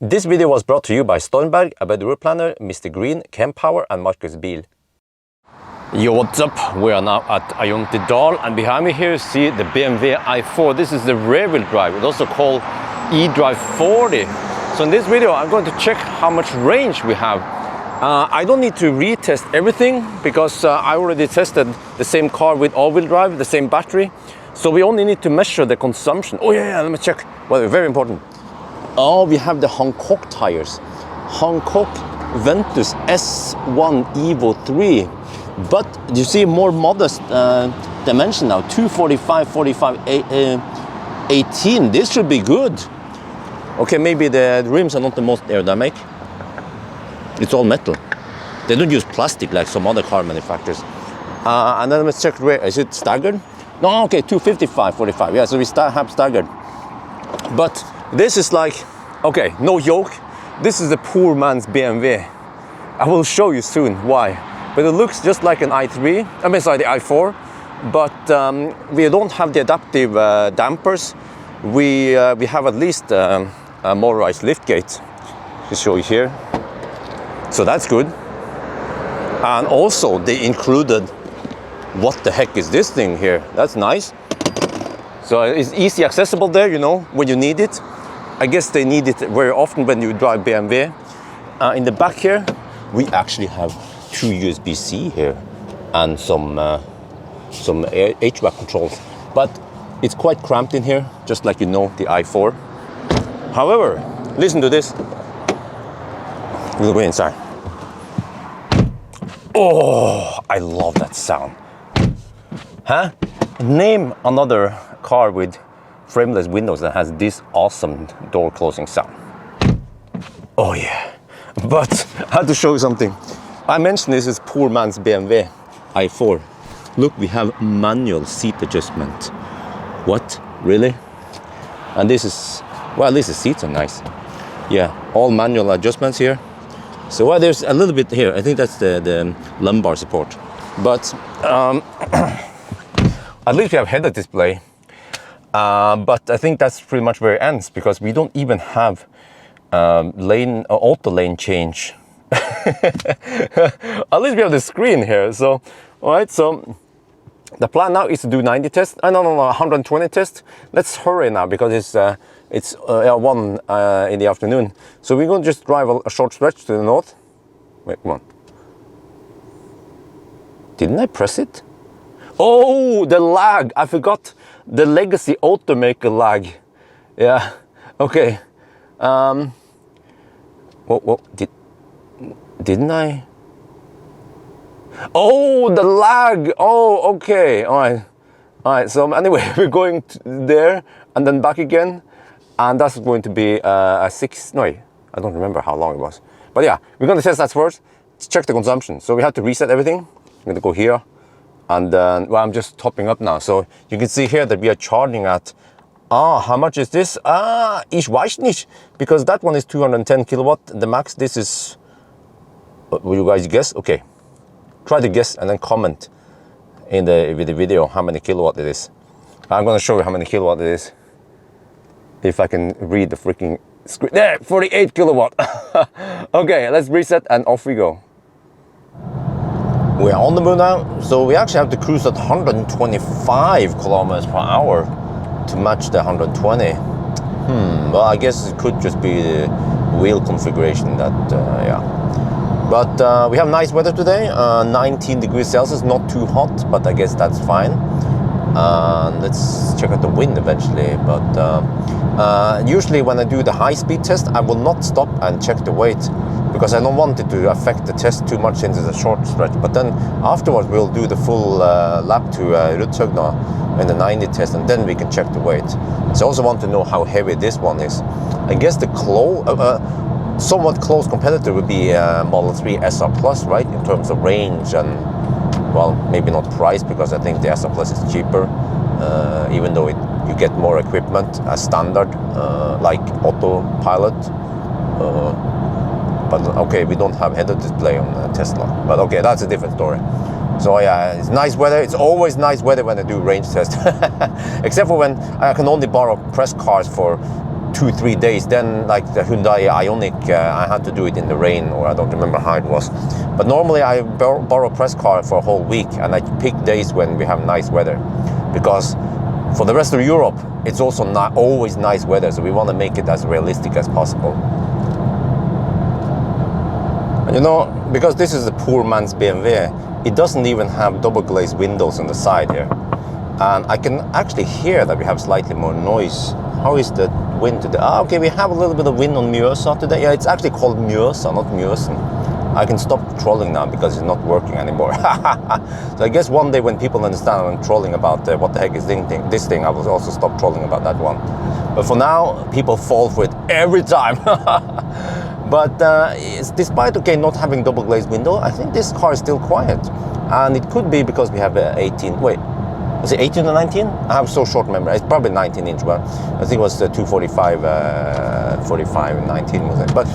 This video was brought to you by Stormberg, a route planner, MisterGreen, Kempower and Marcus Bil. Yo, what's up? We are now at Untitled, and behind me here you see the BMW i4. This is the rear-wheel drive. It's also called eDrive40. So in this video I'm going to check how much range we have. I don't need to retest everything because I already tested the same car with all-wheel drive, the same battery. So we only need to measure the consumption. Oh yeah, let me check. Well, very important. Oh, we have the Hankook tires. Hankook Ventus S1 Evo 3. But you see more modest dimension now. 245, 45, 18. This should be good. Okay, maybe the rims are not the most aerodynamic. It's all metal. They don't use plastic like some other car manufacturers. And then let's check where is it staggered? No, okay, 255, 45. Yeah, so we have staggered. But this is like, okay, no joke. This is the poor man's BMW. I will show you soon why. But it looks just like an i3. I mean, sorry, the i4. But we don't have the adaptive dampers. We have at least a motorized liftgate. Just show you here. So that's good. And also they included, what the heck is this thing here? That's nice. So it's easy accessible there, you know, when you need it. I guess they need it very often when you drive BMW. In the back here, we actually have 2 USB-C here and some HVAC controls. But it's quite cramped in here, just like you know the i4. However, listen to this. We'll go inside. Oh, I love that sound. Huh? Name another car with frameless windows that has this awesome door closing sound. Oh yeah. But I had to show you something. I mentioned this is poor man's BMW i4. Look, we have manual seat adjustment. What? Really? And this is, well, at least the seats are nice. Yeah, all manual adjustments here. So well, there's a little bit here. I think that's the lumbar support. But at least we have head-up display. But I think that's pretty much where it ends, because we don't even have auto lane change. At least we have the screen here. So, all right. So the plan now is to do 90 tests. No, 120 tests. Let's hurry now because it's 1 in the afternoon. So we're going to just drive a short stretch to the north. Wait, come on. Didn't I press it? Oh, the lag. I forgot the legacy Automaker lag. Yeah. Okay. Didn't I? Oh, the lag. Oh, okay. All right. So anyway, we're going there and then back again. And that's going to be a 6, no, I don't remember how long it was. But yeah, we're going to test that first. Let's check the consumption. So we have to reset everything. I'm going to go here. And then, well, I'm just topping up now. So you can see here that we are charging at, how much is this? Ich weiß nicht. Because that one is 210 kilowatt. The max, this is, will you guys guess? Okay. Try to guess and then comment in the video how many kilowatt it is. I'm going to show you how many kilowatt it is. If I can read the freaking screen. There, 48 kilowatt. Okay, let's reset and off we go. We're on the move now. So we actually have to cruise at 125 kilometers per hour to match the 120. Well, I guess it could just be the wheel configuration that, yeah. But we have nice weather today, 19 degrees Celsius, not too hot, but I guess that's fine. Let's check out the wind eventually. But usually when I do the high-speed test, I will not stop and check the weight because I don't want it to affect the test too much into the short stretch. But then afterwards, we'll do the full lap to Rudshøgna in the 90 test, and then we can check the weight. So I also want to know how heavy this one is. I guess the somewhat close competitor would be Model 3 SR Plus, right? In terms of range and, well, maybe not price, because I think the SR Plus is cheaper, even though you get more equipment as standard, like autopilot. But okay, we don't have head-up display on Tesla. But okay, that's a different story. So yeah, it's nice weather. It's always nice weather when I do range test. Except for when I can only borrow press cars for 2-3 days. Then like the Hyundai Ioniq, I had to do it in the rain, or I don't remember how it was. But normally I borrow press car for a whole week, and I pick days when we have nice weather, because for the rest of Europe it's also not always nice weather, so we want to make it as realistic as possible. And you know, because this is a poor man's BMW, it doesn't even have double glazed windows on the side here, and I can actually hear that we have slightly more noise. How is the wind today? Okay, we have a little bit of wind on Mjøsa today. Yeah, it's actually called Mjøsa, not Mjøsen. I can stop trolling now because it's not working anymore. So I guess one day when people understand I'm trolling about what the heck is this thing, I will also stop trolling about that one. But for now, people fall for it every time. But despite not having double glazed window, I think this car is still quiet. And it could be because we have 18, wait, was it 18 or 19? I have so short memory. It's probably 19 inch, but I think it was 245, 45 and 19 was it. But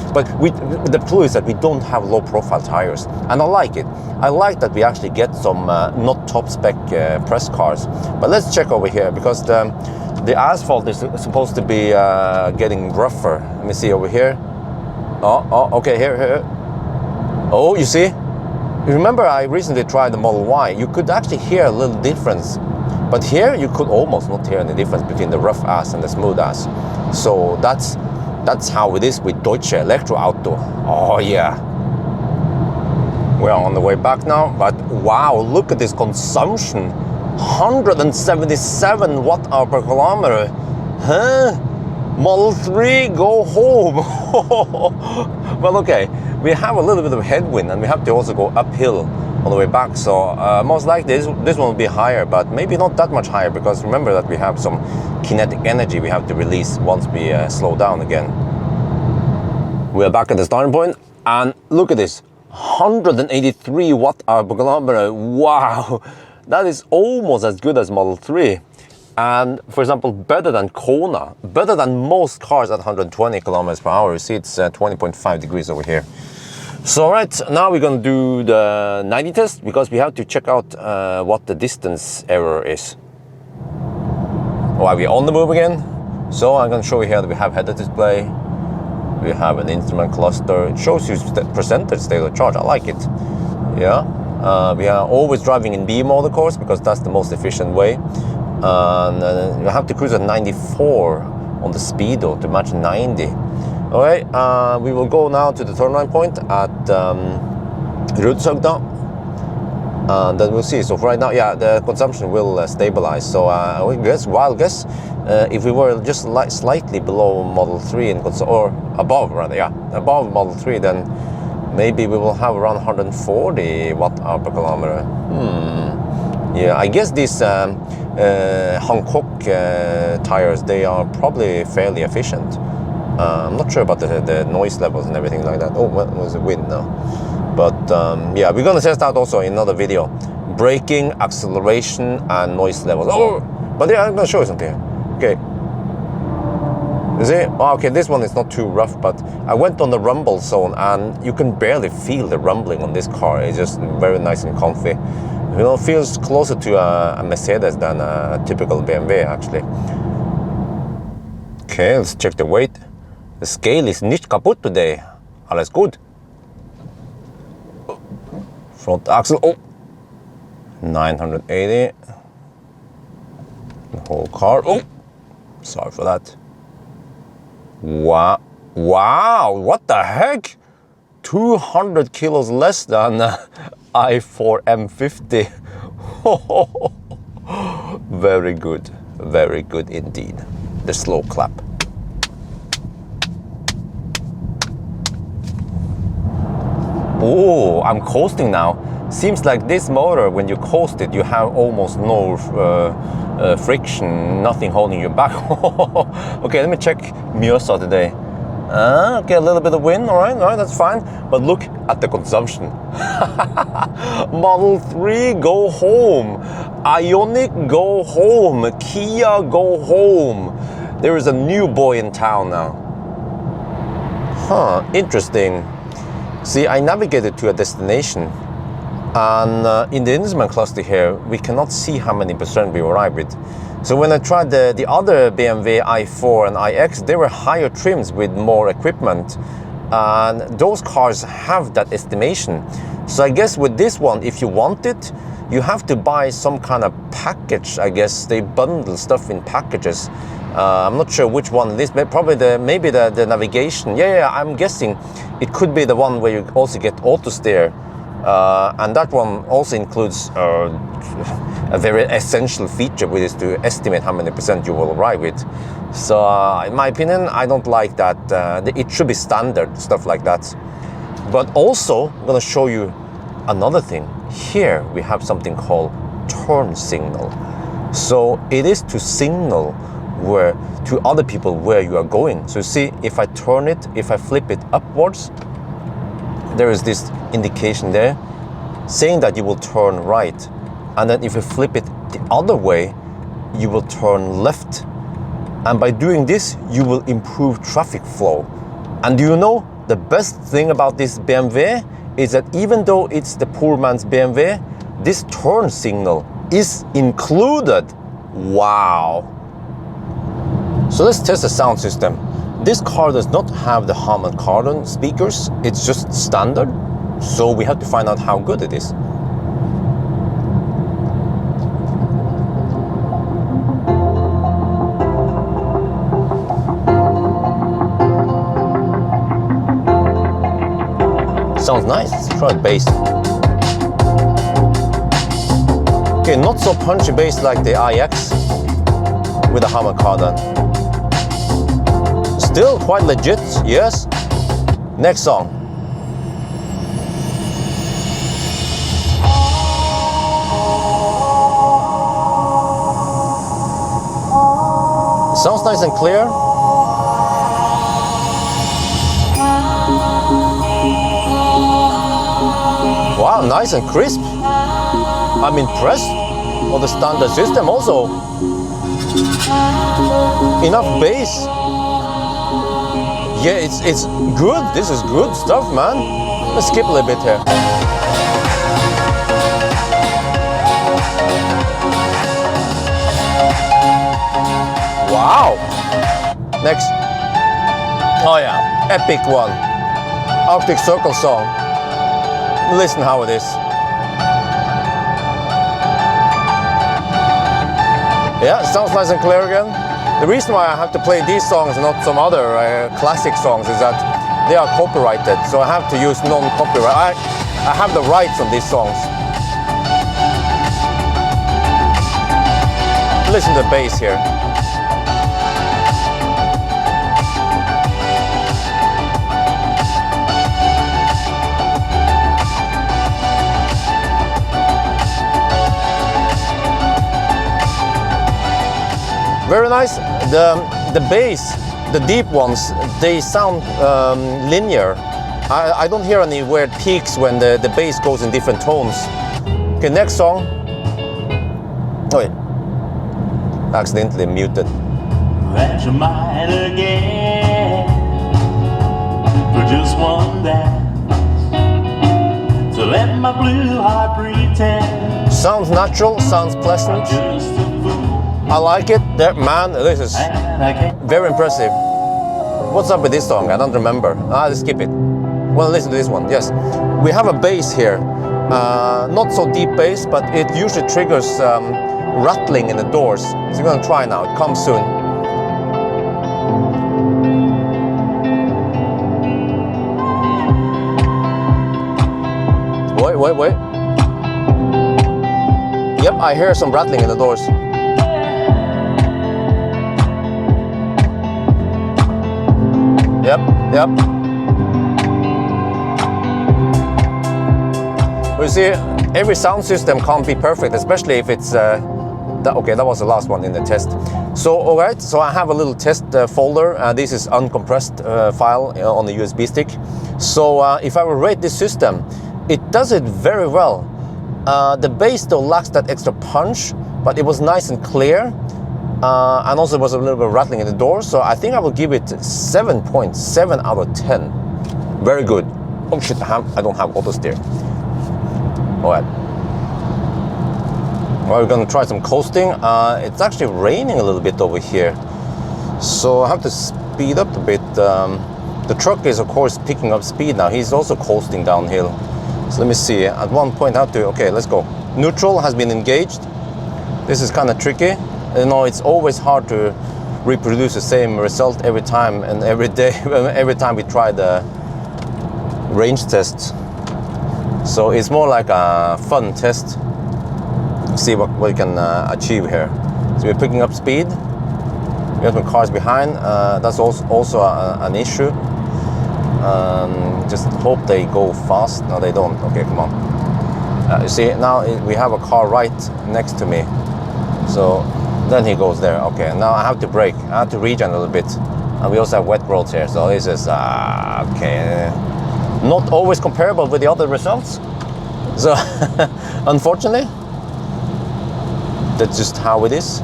the clue is that we don't have low profile tires, and I like it. I like that we actually get some not top spec press cars. But let's check over here, because the asphalt is supposed to be getting rougher. Let me see over here. Oh, okay, here. Oh, you see? Remember, I recently tried the Model Y. You could actually hear a little difference. But here, you could almost not hear any difference between the rough ass and the smooth ass. So that's how it is with Deutsche Elektroauto. Oh yeah. We're on the way back now, but wow, look at this consumption. 177 watt-hour per kilometer. Huh? Model 3, go home. Well, okay, we have a little bit of headwind, and we have to also go uphill on the way back, so most likely this one will be higher, but maybe not that much higher, because remember that we have some kinetic energy we have to release once we slow down again. We're back at the starting point, and look at this, 183 watt-hour per kilometer. Wow, that is almost as good as Model 3. And for example, better than Kona, better than most cars at 120 kilometers per hour. You see it's 20.5 degrees over here. So right, now we're gonna do the 90 test, because we have to check out what the distance error is. While we're on the move again, so I'm gonna show you here that we have head-up display, we have an instrument cluster. It shows you the percentage state of charge. I like it. Yeah, we are always driving in B mode, of course, because that's the most efficient way. And you have to cruise at 94 on the speedo to match 90. All right, we will go now to the turnaround point at Rudshøgda, and then we'll see. So for right now, yeah, the consumption will stabilize. So wild guess, if we were just slightly below Model 3 or above rather, yeah, above Model 3, then maybe we will have around 140 watt-hour per kilometer. Yeah, I guess these Hankook tires, they are probably fairly efficient. I'm not sure about the noise levels and everything like that. Oh, what was the wind now? But yeah, we're gonna test out also in another video, braking, acceleration, and noise levels. Oh, but yeah, I'm gonna show you something here. Okay. You see? Oh, okay, this one is not too rough, but I went on the rumble zone, and you can barely feel the rumbling on this car. It's just very nice and comfy. You know, it feels closer to a Mercedes than a typical BMW, actually. Okay, let's check the weight. The scale is nicht kaputt today. Alles gut. Front axle, oh, 980. The whole car, oh, sorry for that. Wow, what the heck? 200 kilos less than i4 M50. Very good indeed. The slow clap. Oh, I'm coasting now. Seems like this motor, when you coast it, you have almost no friction, nothing holding you back. Okay, let me check Mjøsa today. Okay, a little bit of wind, all right, that's fine. But look at the consumption. Model 3, go home. Ioniq, go home. Kia, go home. There is a new boy in town now. Huh, interesting. See, I navigated to a destination, And in the instrument cluster here, we cannot see how many percent we arrive with. So when I tried the other BMW i4 and iX, they were higher trims with more equipment. And those cars have that estimation. So I guess with this one, if you want it, you have to buy some kind of package. I guess they bundle stuff in packages. I'm not sure which one it is, but probably maybe the navigation. Yeah, I'm guessing it could be the one where you also get autosteer. And that one also includes a very essential feature, which is to estimate how many percent you will arrive with. So in my opinion, I don't like that. It should be standard, stuff like that. But also, I'm going to show you another thing. Here we have something called turn signal. So it is to signal to other people where you are going. So you see, if I turn it, if I flip it upwards, there is this indication there saying that you will turn right. And then if you flip it the other way, you will turn left. And by doing this, you will improve traffic flow. And do you know, the best thing about this BMW is that even though it's the poor man's BMW, this turn signal is included. Wow. So let's test the sound system. This car does not have the Harman Kardon speakers, it's just standard. So we have to find out how good it is. Sounds nice. Let's try bass. Okay, not so punchy bass like the iX with the Harman Kardon. Still quite legit, yes. Next song. Sounds nice and clear. Wow, nice and crisp. I'm impressed with the standard system also. Enough bass. Yeah, it's good. This is good stuff, man. Let's skip a little bit here. Wow. Next. Oh yeah, epic one. Arctic Circle song. Listen how it is. Yeah, it sounds nice and clear again. The reason why I have to play these songs and not some other classic songs is that they are copyrighted, so I have to use non-copyright. I have the rights on these songs. Listen to the bass here. Very nice. The bass, the deep ones, they sound linear. I don't hear any weird peaks when the bass goes in different tones. Okay, next song. Oh wait, accidentally muted. That you might again for just one dance, to let my blue heart pretend. Sounds natural, sounds pleasant. I like it. Man, this is very impressive. What's up with this song? I don't remember. Let's skip it. Well, listen to this one. Yes, we have a bass here. Not so deep bass, but it usually triggers rattling in the doors. So we're gonna try now. It comes soon. Wait. Yep, I hear some rattling in the doors. Yep. You see, every sound system can't be perfect, especially if it's okay, that was the last one in the test. So alright, so I have a little test folder. This is uncompressed file on the USB stick. So if I will rate this system, it does it very well. The bass though lacks that extra punch, but it was nice and clear. And also there was a little bit of rattling in the door, so I think I will give it 7.7 out of 10. Very good. Oh shit, I don't have auto steer. All right. Well, we're gonna try some coasting. It's actually raining a little bit over here, so I have to speed up a bit. The truck is of course picking up speed now. He's also coasting downhill. So let me see. At one point I have to, okay, let's go. Neutral has been engaged. This is kind of tricky. You know, it's always hard to reproduce the same result every time and every day, every time we try the range test. So it's more like a fun test. See what we can achieve here. So we're picking up speed. We have some cars behind. That's also an issue. Just hope they go fast. No, they don't. Okay, come on. You see, now we have a car right next to me. So then he goes there. Okay, now I have to brake. I have to regen a little bit. And we also have wet roads here. So this is, okay. Not always comparable with the other results. So, unfortunately, that's just how it is.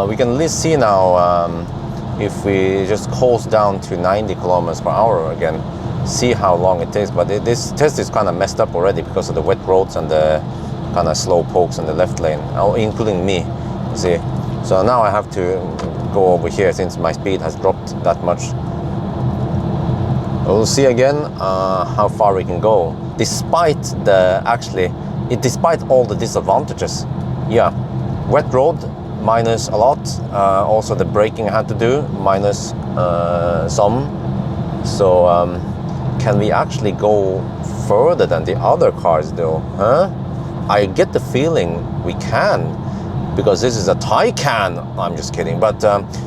We can at least see now if we just coast down to 90 kilometers per hour again, see how long it takes. But this test is kind of messed up already because of the wet roads and the kind of slow pokes in the left lane, including me, you see. So now I have to go over here since my speed has dropped that much. We'll see again how far we can go, despite despite all the disadvantages. Yeah, wet road minus a lot. Also the braking I had to do minus some. So can we actually go further than the other cars though? Huh? I get the feeling we can, because this is a Taycan. I'm just kidding, but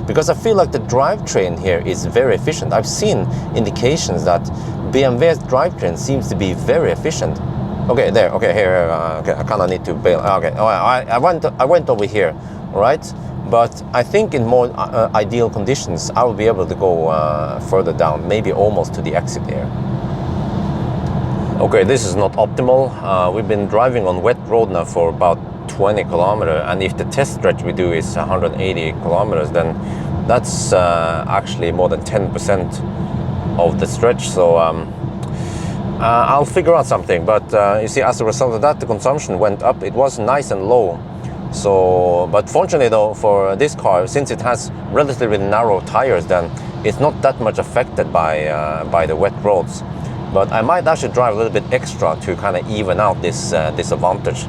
because I feel like the drivetrain here is very efficient. I've seen indications that BMW's drivetrain seems to be very efficient. Okay, there. Okay, here. Okay, I kind of need to bail. Okay, I went over here, all right. But I think in more ideal conditions, I will be able to go further down, maybe almost to the exit here. Okay, this is not optimal. We've been driving on wet road now for about 20 kilometers, and if the test stretch we do is 180 kilometers, then that's actually more than 10% of the stretch. So I'll figure out something. But you see, as a result of that, the consumption went up. It was nice and low. So, but fortunately though, for this car, since it has relatively narrow tires, then it's not that much affected by the wet roads. But I might actually drive a little bit extra to kind of even out this disadvantage.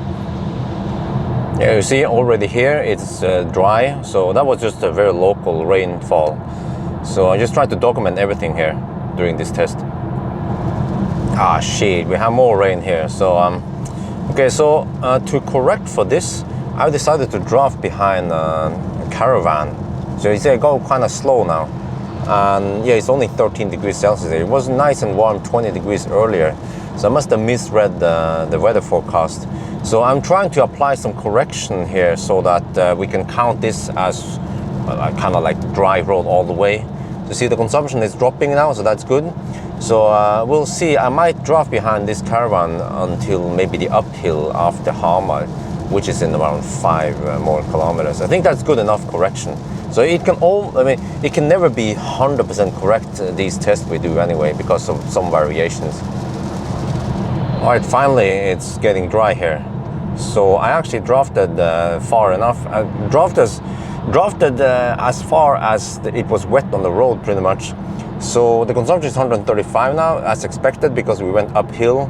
Yeah, you see already here it's dry, so that was just a very local rainfall. So I just tried to document everything here during this test. Ah shit, we have more rain here. So okay, so to correct for this, I decided to draft behind a caravan. So you see I go kind of slow now. And yeah, it's only 13 degrees Celsius. It was nice and warm 20 degrees earlier. So I must have misread the weather forecast. So I'm trying to apply some correction here so that we can count this as kind of like dry road all the way. So see, the consumption is dropping now, so that's good. So we'll see. I might draft behind this caravan until maybe the uphill after Hamar, which is in around 5 more kilometers. I think that's good enough correction. So it can it can never be 100% correct, these tests we do anyway, because of some variations. All right, finally it's getting dry here. So I actually drafted far enough. I drafted as far as it was wet on the road pretty much. So the consumption is 135 now, as expected, because we went uphill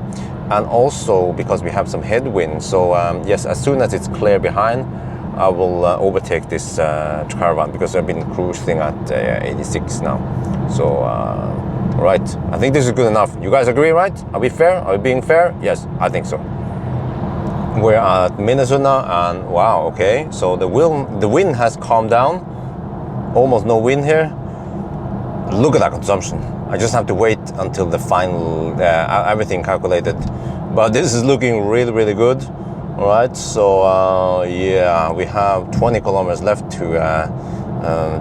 and also because we have some headwind. So yes, as soon as it's clear behind, I will overtake this caravan, because I've been cruising at 86 now. So, right, I think this is good enough. You guys agree, right? Are we fair? Are we being fair? Yes, I think so. We're at Minnesota, and wow, okay. So the wind has calmed down. Almost no wind here. Look at that consumption. I just have to wait until the final, everything calculated. But this is looking really, really good. All right, so yeah, we have 20 kilometers left to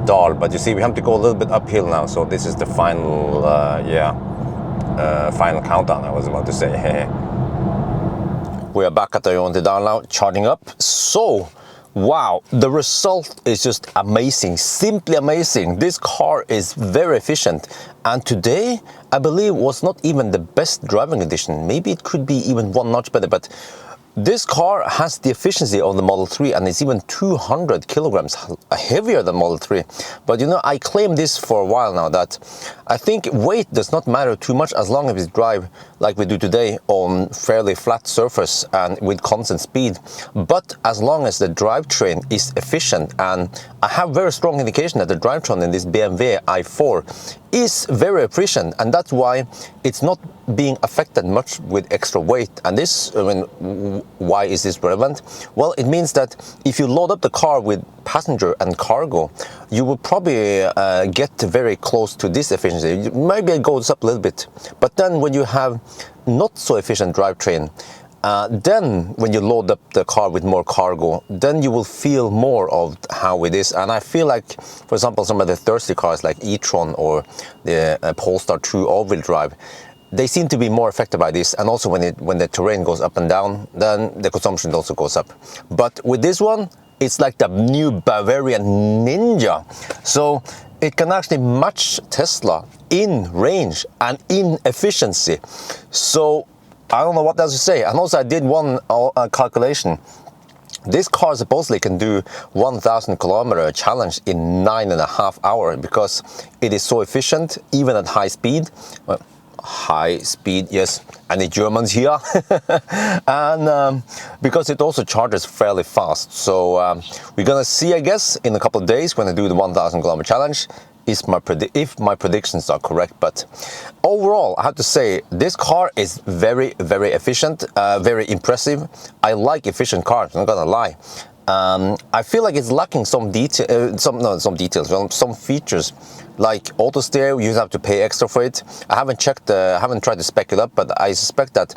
Dal, but you see we have to go a little bit uphill now. So this is the final, final countdown, I was about to say. We are back at the Dal now, charging up. So Wow, the result is just amazing, simply amazing. This car is very efficient, and today I believe was not even the best driving condition. Maybe it could be even one notch better, but this car has the efficiency of the Model 3, and it's even 200 kilograms heavier than Model 3. But you know, I claim this for a while now, that I think weight does not matter too much as long as we drive like we do today on fairly flat surface and with constant speed. But as long as the drivetrain is efficient, and I have very strong indication that the drivetrain in this BMW i4 is very efficient, and that's why it's not being affected much with extra weight. And this, I mean, why is this relevant? Well, it means that if you load up the car with passenger and cargo, you will probably get very close to this efficiency. Maybe it goes up a little bit, but then when you have not so efficient drivetrain, then when you load up the car with more cargo, then you will feel more of how it is. And I feel like, for example, some of the thirsty cars like e-tron or the Polestar 2 all-wheel drive, they seem to be more affected by this. And also when the terrain goes up and down, then the consumption also goes up. But with this one, it's like the new Bavarian Ninja. So it can actually match Tesla in range and in efficiency. So I don't know what else to say. And also I did one calculation. This car supposedly can do 1,000 kilometer challenge in 9.5 hours because it is so efficient, even at high speed. Well, high speed, yes, I need Germans here. And because it also charges fairly fast. So we're gonna see, I guess, in a couple of days when I do the 1,000 kilometer challenge, if my predictions are correct. But overall, I have to say this car is very, very efficient, very impressive. I like efficient cars, I'm not gonna lie. I feel like it's lacking some features like autosteer. You have to pay extra for it. I haven't tried to spec it up, but I suspect that,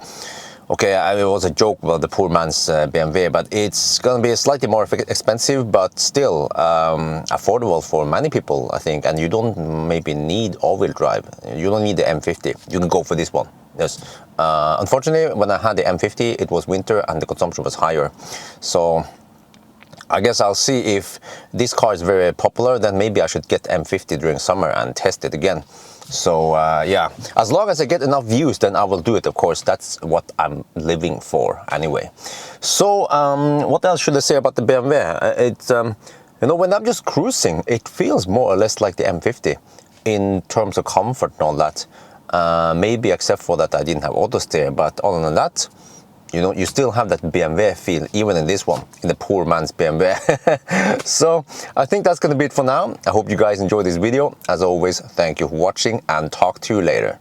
okay, it was a joke about the poor man's BMW, but it's gonna be slightly more expensive, but still affordable for many people, I think. And you don't maybe need all-wheel drive. You don't need the M50. You can go for this one. Yes. Unfortunately, when I had the M50, it was winter and the consumption was higher. So I guess I'll see if this car is very popular, then maybe I should get M50 during summer and test it again. So yeah, as long as I get enough views, then I will do it, of course. That's what I'm living for anyway. So what else should I say about the BMW? It's, you know, when I'm just cruising, it feels more or less like the M50 in terms of comfort and all that. Maybe except for that I didn't have autosteer, but other than that, you know, you still have that BMW feel, even in this one, in the poor man's BMW. So I think that's going to be it for now. I hope you guys enjoyed this video. As always, thank you for watching, and talk to you later.